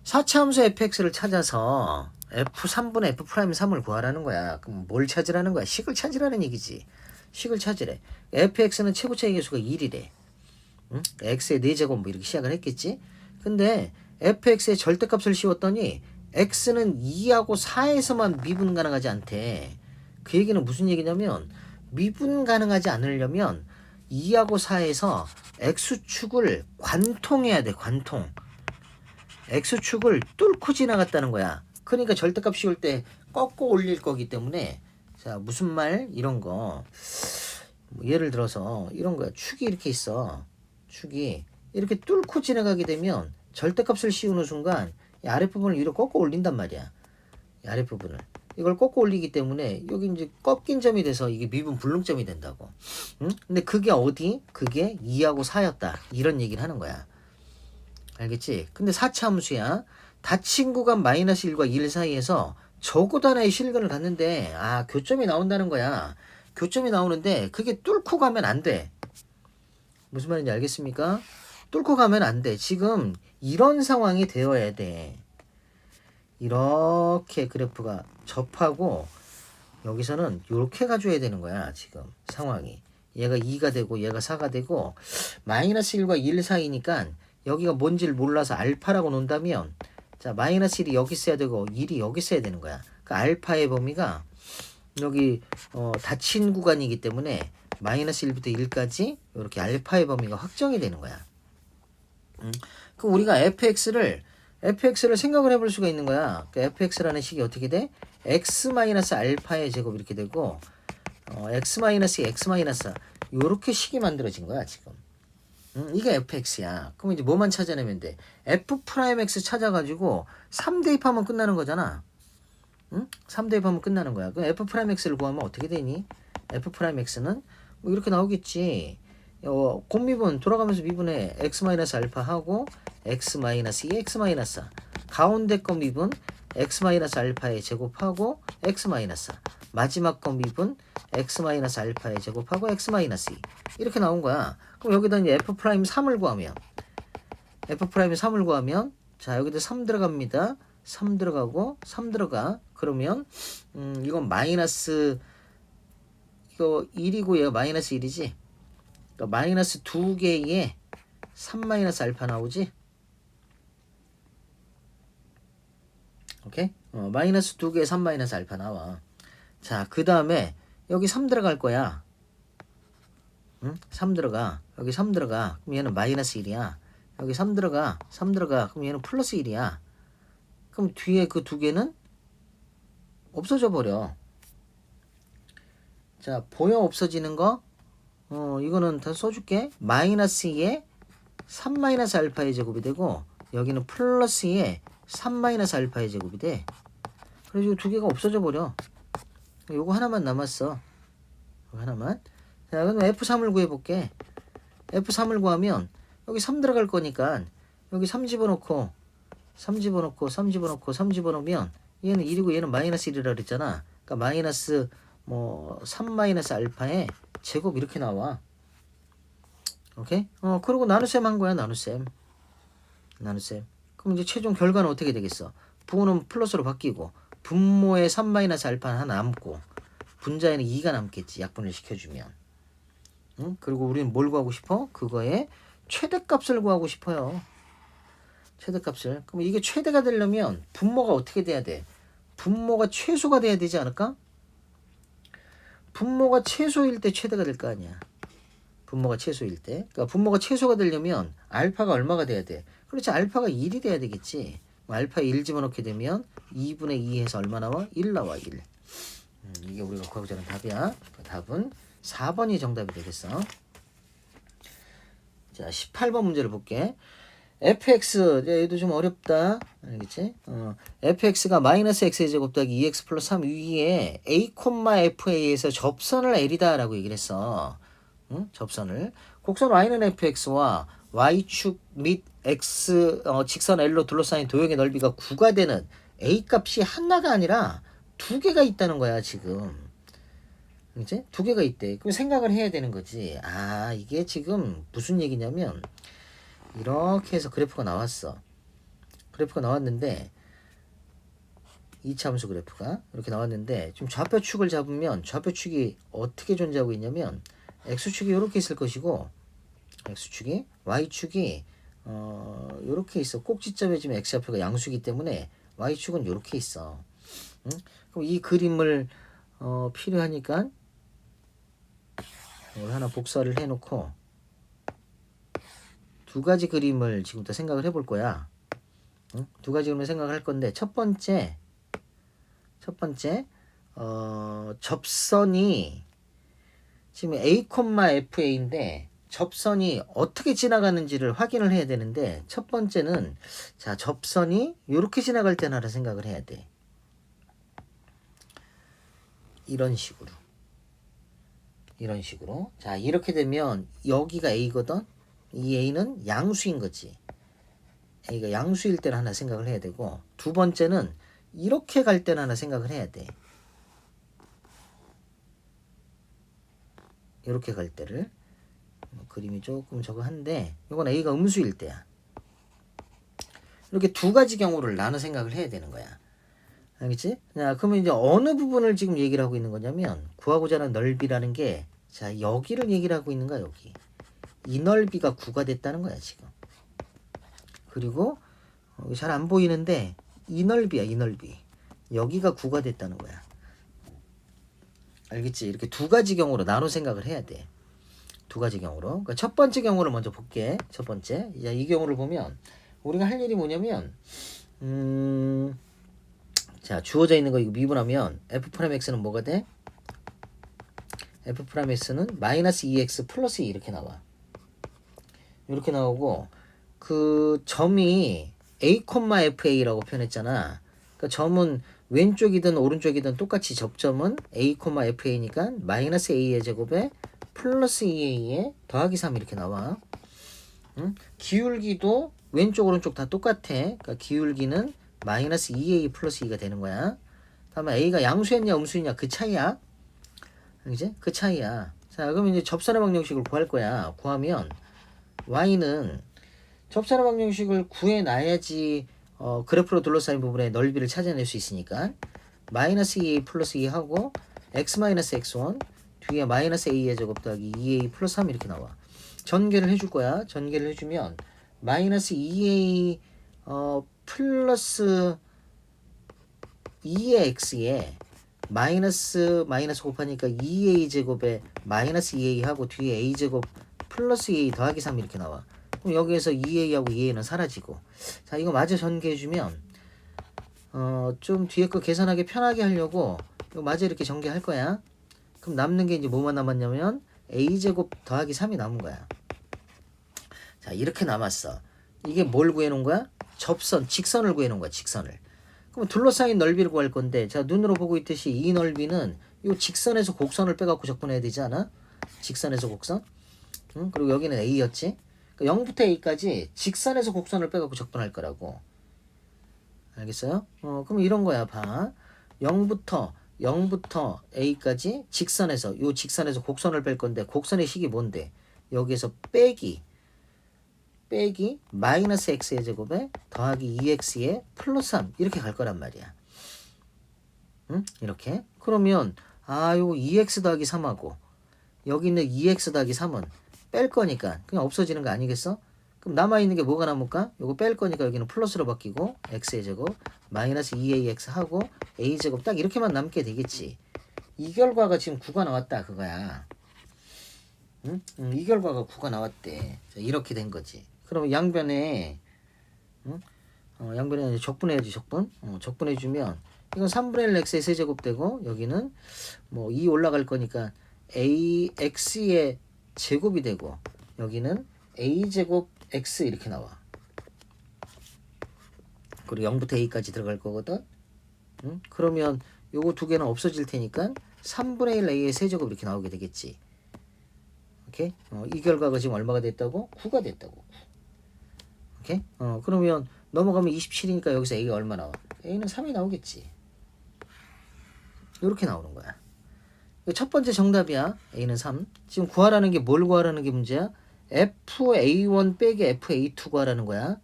4차 함수 fx를 찾아서 f3분의 f'3을 구하라는 거야. 그럼 뭘 찾으라는 거야? 식을 찾으라는 얘기지. 식을 찾으래. fx는 최고차의 계수가 1이래. 응? x의 4제곱 뭐 이렇게 시작을 했겠지. 근데 fx의 절대값을 씌웠더니 x는 2하고 4에서만 미분 가능하지 않대. 그 얘기는 무슨 얘기냐면 미분 가능하지 않으려면 2하고 4에서 x축을 관통해야 돼. 관통. x축을 뚫고 지나갔다는 거야. 그러니까 절대값 씌울 때 꺾고 올릴 거기 때문에 자 무슨 말 이런 거 뭐 예를 들어서 이런 거야. 축이 이렇게 있어. 축이 이렇게 뚫고 지나가게 되면 절대값을 씌우는 순간 이 아랫부분을 위로 꺾고 올린단 말이야. 이 아랫부분을 이걸 꺾고 올리기 때문에 여기 이제 꺾인 점이 돼서 이게 미분 불능점이 된다고. 응? 근데 그게 어디? 그게 2하고 4였다. 이런 얘기를 하는 거야. 알겠지? 근데 4차 함수야. 닫힌 구간 마이너스 1과 1 사이에서 적어도 하나의 실근을 갖는데 교점이 나온다는 거야. 교점이 나오는데 그게 뚫고 가면 안 돼. 무슨 말인지 알겠습니까? 뚫고 가면 안 돼. 지금 이런 상황이 되어야 돼. 이렇게 그래프가 접하고 여기서는 이렇게 가줘야 되는 거야. 지금 상황이. 얘가 2가 되고 얘가 4가 되고 마이너스 1과 1 사이니까 여기가 뭔지를 몰라서 알파라고 논다면 자 마이너스 1이 여기 있어야 되고 1이 여기 있어야 되는 거야. 그 알파의 범위가 여기 닫힌 구간이기 때문에 마이너스 1부터 1까지 이렇게 알파의 범위가 확정이 되는 거야. 그럼 우리가 fx를 생각을 해볼 수가 있는 거야. 그 fx라는 식이 어떻게 돼? x 마이너스 알파의 제곱 이렇게 되고 x 마이너스 x 마이너스 이렇게 식이 만들어진 거야 지금. 이게 fx야. 그럼 이제 뭐만 찾아내면 돼? f 프라임 x 찾아가지고 3 대입하면 끝나는 거잖아. 3 대입하면 끝나는 거야. 그럼 f 프라임 x를 구하면 어떻게 되니? f 프라임 x는 뭐 이렇게 나오겠지. 곱미분 돌아가면서 미분에 x 마이너스 알파 하고 x 마이너스 2 x 마이너스 4 가운데 거 미분 x 마이너스 알파의 제곱하고 x 마이너스 4 마지막 거 미분 x 마이너스 알파의 제곱하고 x 마이너스 2 이렇게 나온 거야. 그럼 여기다 이제 f 프라임 3을 구하면 자 여기다 3 들어갑니다. 3 들어가고 3 들어가. 그러면 이건 마이너스 이거 1이고 얘가 마이너스 1이지. 그러니까 마이너스 2개의 3 마이너스 알파 나오지. 오케이? 마이너스 2개의 3 마이너스 알파 나와. 자, 그 다음에 여기 3 들어갈 거야. 3 들어가. 여기 3 들어가. 그럼 얘는 마이너스 1이야. 여기 3 들어가. 3 들어가. 그럼 얘는 플러스 1이야. 그럼 뒤에 그 두 개는 없어져 버려. 자, 보여 없어지는 거? 이거는 다 써줄게. 마이너스 2에 3 마이너스 알파의 제곱이 되고 여기는 플러스 2에 3 마이너스 알파의 제곱이 돼. 그래서 이 두 개가 없어져 버려. 요거 하나만 남았어. 요거 하나만. 자, 그럼 F3을 구해볼게. F3을 구하면 여기 3 들어갈 거니까 여기 3 집어넣고 3 집어넣고 3 집어넣고 3 집어넣으면 얘는 1이고 얘는 마이너스 1이라 그랬잖아. 그러니까 마이너스 3 마이너스 알파의 제곱 이렇게 나와. 오케이? 그리고 나눗셈 한 거야. 나눗셈. 그럼 이제 최종 결과는 어떻게 되겠어? 부호는 플러스로 바뀌고 분모에 3 마이너스 알파 하나 남고 분자에는 2가 남겠지. 약분을 시켜주면. 그리고 우리는 뭘 구하고 싶어? 그거의 최대값을 구하고 싶어요. 최대값을. 그럼 이게 최대가 되려면 분모가 어떻게 돼야 돼? 분모가 최소가 돼야 되지 않을까? 분모가 최소일 때 최대가 될 거 아니야. 분모가 최소일 때. 그러니까 분모가 최소가 되려면 알파가 얼마가 돼야 돼? 그렇지. 알파가 1이 돼야 되겠지. 알파 1 집어넣게 되면 2분의 2 해서 얼마 나와? 1 나와. 1. 이게 우리가 구하고자 하는 답이야. 답은 4번이 정답이 되겠어. 자, 18번 문제를 볼게. fx, 얘도 좀 어렵다. 알겠지? fx가 마이너스 x의 제곱 더하기 2x 플러스 3 위에 a, fa에서 접선을 l이다 라고 얘기를 했어. 접선을. 곡선 y는 fx와 y축 및 x 직선 l로 둘러싸인 도형의 넓이가 9가 되는 a 값이 하나가 아니라 두 개가 있다는 거야 지금. 이제 두 개가 있대. 그럼 생각을 해야 되는 거지. 이게 지금 무슨 얘기냐면 이렇게 해서 그래프가 나왔어. 그래프가 나왔는데 2차 함수 그래프가 이렇게 나왔는데 좀 좌표축을 잡으면 좌표축이 어떻게 존재하고 있냐면 x축이 이렇게 있을 것이고 x축이 y축이 이렇게 있어. 꼭지점에 지금 x좌표가 양수이기 때문에 y축은 이렇게 있어. 그럼 이 그림을 필요하니까 이걸 하나 복사를 해놓고 두 가지 그림을 지금부터 생각을 해볼 거야. 응? 두 가지 그러면 생각할 건데 첫 번째 접선이 지금 A, FA인데 접선이 어떻게 지나가는지를 확인을 해야 되는데 첫 번째는 자 접선이 이렇게 지나갈 때나 생각을 해야 돼. 이런 식으로 자 이렇게 되면 여기가 A거든. 이 A는 양수인 거지. A가 양수일 때는 하나 생각을 해야 되고 두 번째는 이렇게 갈 때는 하나 생각을 해야 돼. 이렇게 갈 때를 그림이 조금 저거 한데 이건 A가 음수일 때야. 이렇게 두 가지 경우를 나눠 생각을 해야 되는 거야. 알겠지? 자, 그러면 이제 어느 부분을 지금 얘기를 하고 있는 거냐면 구하고자 하는 넓이라는 게 자, 여기를 얘기를 하고 있는 거야, 여기. 이 넓이가 9가 됐다는 거야, 지금. 그리고 잘 안 보이는데 이 넓이야, 이 넓이. 여기가 9가 됐다는 거야. 알겠지? 이렇게 두 가지 경우로 나눠 생각을 해야 돼. 두 가지 경우로. 그러니까 첫 번째 경우를 먼저 볼게. 첫 번째. 이제 이 경우를 보면 우리가 할 일이 뭐냐면 자, 주어져 있는 거 이거 미분하면 F'X는 뭐가 돼? F'X는 마이너스 2X 플러스 2 이렇게 나와. 이렇게 나오고 그 점이 A, FA라고 표현했잖아. 그러니까 점은 왼쪽이든 오른쪽이든 똑같이 접점은 A, FA니까 마이너스 A의 제곱에 플러스 2A에 더하기 3 이렇게 나와. 응? 기울기도 왼쪽 오른쪽 다 똑같아. 그러니까 기울기는 마이너스 2A 플러스 2가 되는 거야. 다음에 A가 양수였냐 음수였냐 그 차이야. 이제 그 차이야. 자, 그럼 이제 접선의 방정식을 구할 거야. 구하면 y는 접선의 방정식을 구해놔야지 그래프로 둘러싸인 부분의 넓이를 찾아낼 수 있으니까 마이너스 2a 플러스 2 하고 x 마이너스 x1 뒤에 마이너스 a의 제곱 더하기 2a 플러스 3 이렇게 나와. 전개를 해줄 거야. 전개를 해주면 마이너스 2a 플러스 2의 x에 마이너스 곱하니까 2a 제곱에 마이너스 2a 하고 뒤에 a 제곱 플러스 2a 더하기 3 이렇게 나와. 그럼 여기에서 2a하고 2a는 사라지고. 자, 이거 마저 전개해주면 좀 뒤에 거 계산하기 편하게 하려고 이거 마저 이렇게 전개할 거야. 그럼 남는 게 이제 뭐만 남았냐면 a 제곱 더하기 3이 남은 거야. 자, 이렇게 남았어. 이게 뭘 구해놓은 거야? 접선, 직선을 구해놓은 거야. 직선을. 그럼 둘러싸인 넓이를 구할 건데 자 눈으로 보고 있듯이 이 넓이는 이 직선에서 곡선을 빼갖고 적분해야 되지 않아? 직선에서 곡선. 응? 그리고 여기는 A였지. 그러니까 0부터 A까지 직선에서 곡선을 빼갖고 적분할 거라고. 알겠어요? 그럼 이런 거야. 봐. 0부터 A까지 직선에서 요 직선에서 곡선을 뺄 건데 곡선의 식이 뭔데? 여기에서 빼기 마이너스 x의 제곱에 더하기 2x의 플러스 3 이렇게 갈 거란 말이야. 응? 이렇게. 그러면 요거 2x 더하기 3하고 여기 있는 2x 더하기 3은 뺄 거니까 그냥 없어지는 거 아니겠어? 그럼 남아있는 게 뭐가 남을까? 요거 뺄 거니까 여기는 플러스로 바뀌고 x의 제곱 마이너스 2ax 하고 a 제곱 딱 이렇게만 남게 되겠지. 이 결과가 지금 9가 나왔다 그거야. 응? 이 결과가 9가 나왔대. 이렇게 된 거지. 그럼 양변에 양변에 적분해야지. 적분해주면 이건 3분의 1 x의 세제곱 되고 여기는 뭐 2 올라갈 거니까 ax의 제곱이 되고 여기는 a제곱 x 이렇게 나와. 그리고 0부터 a까지 들어갈 거거든. 그러면 요거 두 개는 없어질 테니까 3분의 1 a의 세제곱 이렇게 나오게 되겠지. 오케이? 이 결과가 지금 얼마가 됐다고? 9가 됐다고. 오케이? 그러면 넘어가면 27이니까 여기서 A가 얼마 나와? A는 3이 나오겠지. 이렇게 나오는 거야. 첫 번째 정답이야. A는 3. 지금 구하라는 게 뭘 구하라는 게 문제야? FA1 빼기 FA2 구하라는 거야.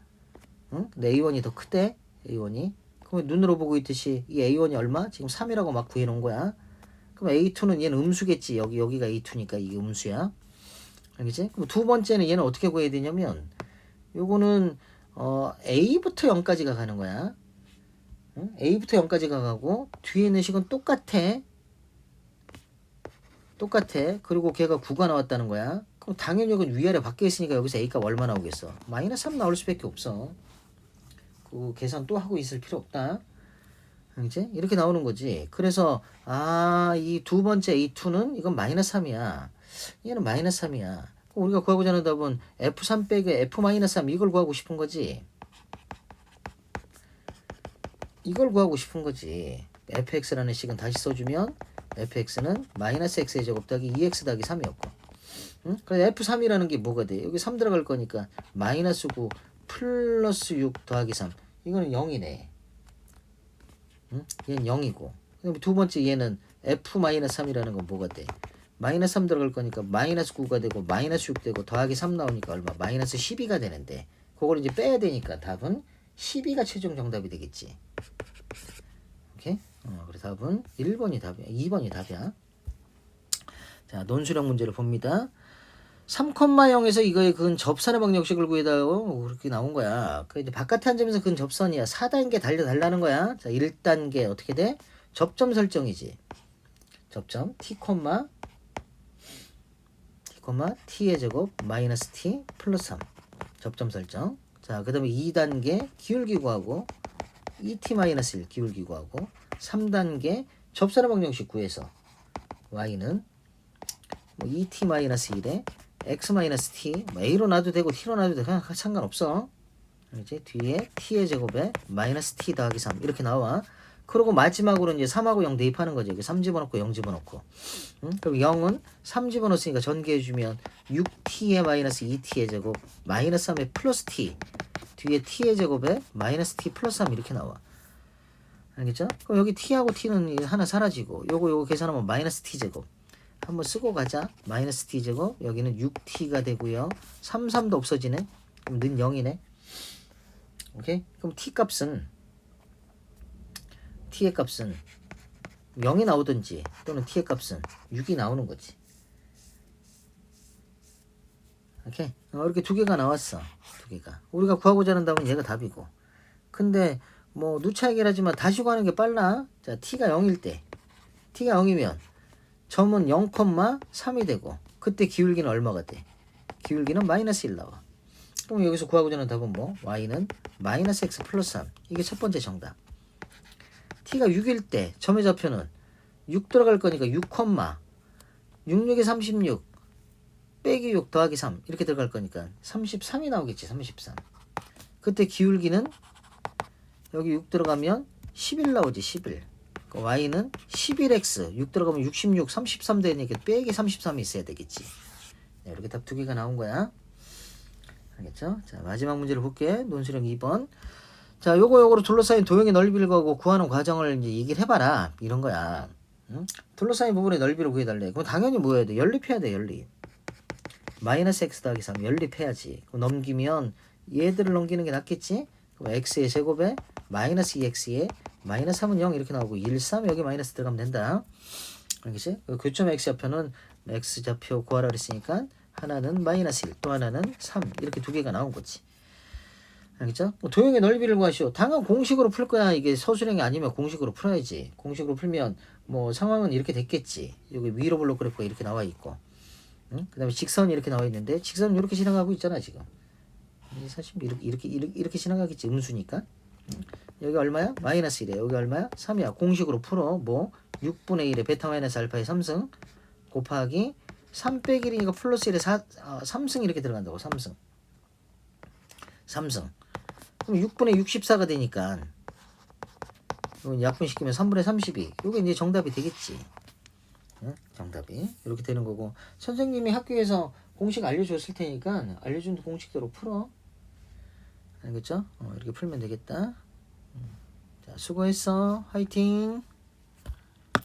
응? 근데 A1이 더 크대. A1이. 그럼 눈으로 보고 있듯이 이 A1이 얼마? 지금 3이라고 막 구해놓은 거야. 그럼 A2는 얘는 음수겠지. 여기가 A2니까 이게 음수야. 알겠지? 그럼 두 번째는 얘는 어떻게 구해야 되냐면 요거는 A부터 0까지가 가는 거야. 응? A부터 0까지가 가고 뒤에 있는 식은 똑같아. 그리고 걔가 9가 나왔다는 거야. 그럼 당연히 이건 위아래 바뀌어 있으니까 여기서 A값 얼마 나오겠어? 마이너스 3 나올 수밖에 없어. 그 계산 또 하고 있을 필요 없다. 이제 이렇게 나오는 거지. 그래서 이 두 번째 A2는 이건 마이너스 3이야. 얘는 마이너스 3이야. 우리가 구하고자 하는 답은 F3 빼기 F-3 이걸 구하고 싶은 거지. 이걸 구하고 싶은 거지. fx라는 식은 다시 써주면 fx는 마이너스 x의 제곱 더하기 2x 더하기 3이었고, 응? 그래서 f3이라는 게 뭐가 돼? 여기 3 들어갈 거니까 마이너스 9 플러스 6 더하기 3. 이거는 0이네. 응? 얘는 0이고. 그럼 두 번째 얘는 f-3이라는 건 뭐가 돼? 마이너스 3 들어갈 거니까 마이너스 9가 되고 마이너스 6 되고 더하기 3 나오니까 얼마? 마이너스 12가 되는데 그걸 이제 빼야 되니까 답은 12가 최종 정답이 되겠지. 오케이? 그래서 답은 1번이 답이야. 2번이 답이야. 자, 논술형 문제를 봅니다. 3,0에서 이거의 근 접선의 방정식을 구해다오. 그렇게 나온 거야. 그 이제 바깥에 한 점에서 근 접선이야. 4단계 달라는 거야. 자, 1단계 어떻게 돼? 접점 설정이지. 접점 t, t의 제곱 마이너스 t 플러스 3. 접점 설정. 자, 그 다음에 2단계 기울기 구하고 2t-1 기울기 구하고 3단계 접선의 방정식 구해서 y는 뭐 2t-1에 x-t a로 놔도 되고 t로 놔도 되고 상관없어. 이제 뒤에 t의 제곱에 마이너스 t 더하기 3 이렇게 나와. 그리고 마지막으로 이제 3하고 0 대입하는 거죠. 여기 3 집어넣고 0 집어넣고. 응? 그럼 0은 3 집어넣었으니까 전개해주면 6t의 마이너스 2t의 제곱 마이너스 3의 플러스 t 뒤에 t의 제곱에 마이너스 t 플러스 3 이렇게 나와. 알겠죠? 그럼 여기 t하고 t는 하나 사라지고 요거 계산하면 마이너스 t 제곱 한번 쓰고 가자. 마이너스 t 제곱 여기는 6t가 되고요. 3도 없어지네. 그럼 는 0이네. 오케이? 그럼 t의 값은 0이 나오든지 또는 t의 값은 6이 나오는 거지. 오케이? 이렇게 두 개가 나왔어. 두 개가. 우리가 구하고자 하는 답은 얘가 답이고. 근데 뭐 누차 얘기하지만 다시 구하는 게 빨라. 자, t가 0일 때. t가 0이면 점은 0,3이 되고 그때 기울기는 얼마가 돼? 기울기는 마이너스 1 나와. 그럼 여기서 구하고자 하는 답은 뭐? y는 마이너스 x 플러스 3. 이게 첫 번째 정답. t가 6일 때 점의 좌표는 6 들어갈 거니까 6, 66에 36 빼기 6 더하기 3 이렇게 들어갈 거니까 33이 나오겠지. 33. 그때 기울기는 여기 6 들어가면 11 나오지. 11. y는 11x 6 들어가면 66 33 되니까 빼기 33이 있어야 되겠지. 네, 이렇게 답 두 개가 나온 거야. 알겠죠? 자, 마지막 문제를 볼게. 논술형 2번. 자, 요거로 둘러싸인 도형의 넓이를 구하고 구하는 과정을 이제 얘기를 해봐라. 이런 거야. 응? 둘러싸인 부분의 넓이를 구해달래. 그럼 당연히 뭐 해야 돼? 연립해야 돼. 연립. 마이너스 x 더하기 3 연립해야지. 그럼 넘기면 얘들을 넘기는 게 낫겠지? 그럼 x의 제곱에 마이너스 2x에 마이너스 3은 0 이렇게 나오고 1, 3 여기 마이너스 들어가면 된다. 알겠지? 교점 x좌표는 x좌표 구하라 그랬으니까 하나는 마이너스 1, 또 하나는 3 이렇게 두 개가 나온 거지. 알겠죠? 도형의 넓이를 구하시오. 당연 공식으로 풀 거야. 이게 서술형이 아니면 공식으로 풀어야지. 공식으로 풀면 뭐 상황은 이렇게 됐겠지. 여기 위로 블록 그래프가 이렇게 나와 있고, 응? 그 다음에 직선이 이렇게 나와 있는데 직선은 이렇게 지나가고 있잖아 지금. 사실 이렇게 지나가겠지. 음수니까. 여기 얼마야? 마이너스 1이야. 여기 얼마야? 3이야. 공식으로 풀어. 뭐 6분의 1에 베타 마이너스 알파의 3승 곱하기 3 빼기 1이니까 플러스 1에 3승 이렇게 들어간다고. 3승. 그럼 6분의 64가 되니까 이건 약분시키면 3분의 32. 이게 이제 정답이 되겠지. 응? 정답이 이렇게 되는 거고, 선생님이 학교에서 공식 알려줬을 테니까 알려준 공식대로 풀어. 알겠죠? 이렇게 풀면 되겠다. 자, 수고했어. 화이팅.